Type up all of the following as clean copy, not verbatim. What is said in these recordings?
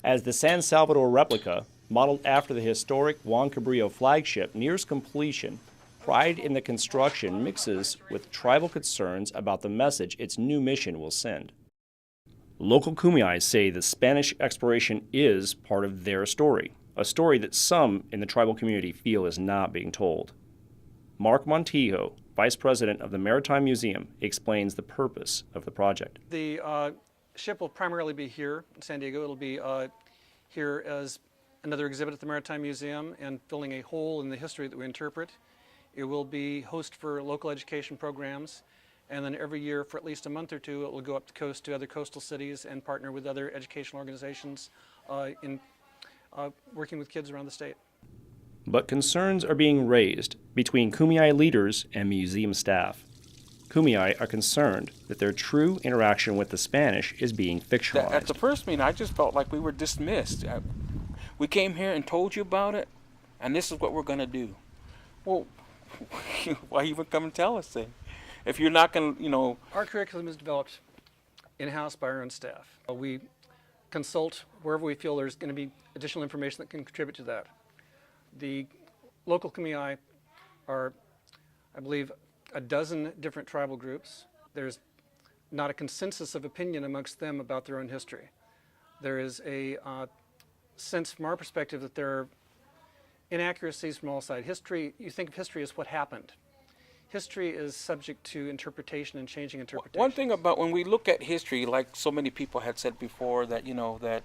As the San Salvador replica, modeled after the historic Juan Cabrillo flagship, nears completion, pride in the construction mixes with tribal concerns about the message its new mission will send. Local Kumeyaay say the Spanish exploration is part of their story, a story that some in the tribal community feel is not being told. Mark Montijo, Vice President of the Maritime Museum, explains the purpose of the project. The ship will primarily be here in San Diego. It'll be here as another exhibit at the Maritime Museum and filling a hole in the history that we interpret. It will be host for local education programs, and then every year for at least a month or two it will go up the coast to other coastal cities and partner with other educational organizations in working with kids around the state. But concerns are being raised between Kumeyaay leaders and museum staff. Kumeyaay are concerned that their true interaction with the Spanish is being fictionalized. At the first meeting, I just felt like we were dismissed. We came here and told you about it, and this is what we're going to do. Well, why even come and tell us then? If you're not going to, you know... Our curriculum is developed in-house by our own staff. We consult wherever we feel there's going to be additional information that can contribute to that. The local Kumeyaay are, I believe, a dozen different tribal groups. There's not a consensus of opinion amongst them about their own history. There is a sense from our perspective that there are inaccuracies from all sides. History, you think of history as what happened. History is subject to interpretation and changing interpretation. One thing about when we look at history, like so many people had said before, that, you know, that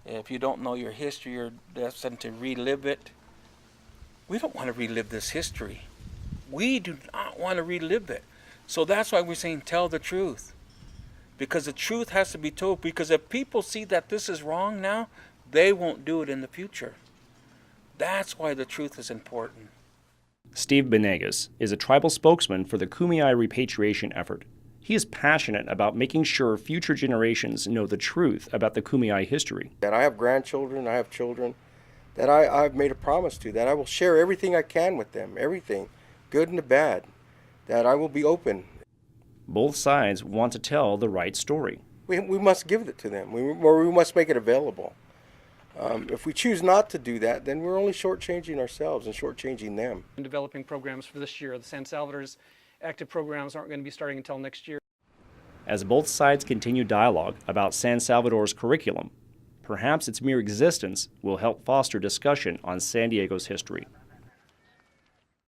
if you don't know your history, you're destined to relive it. We don't want to relive this history. We do not want to relive it. So that's why we're saying tell the truth. Because the truth has to be told. Because if people see that this is wrong now, they won't do it in the future. That's why the truth is important. Steve Benegas is a tribal spokesman for the Kumeyaay repatriation effort. He is passionate about making sure future generations know the truth about the Kumeyaay history. That I have grandchildren, I have children, that I've made a promise to, that I will share everything I can with them, everything, good and the bad, that I will be open. Both sides want to tell the right story. We must give it to them, or we must make it available. If we choose not to do that, then we're only shortchanging ourselves and shortchanging them. In developing programs for this year, the San Salvador's active programs aren't going to be starting until next year. As both sides continue dialogue about San Salvador's curriculum, perhaps its mere existence will help foster discussion on San Diego's history.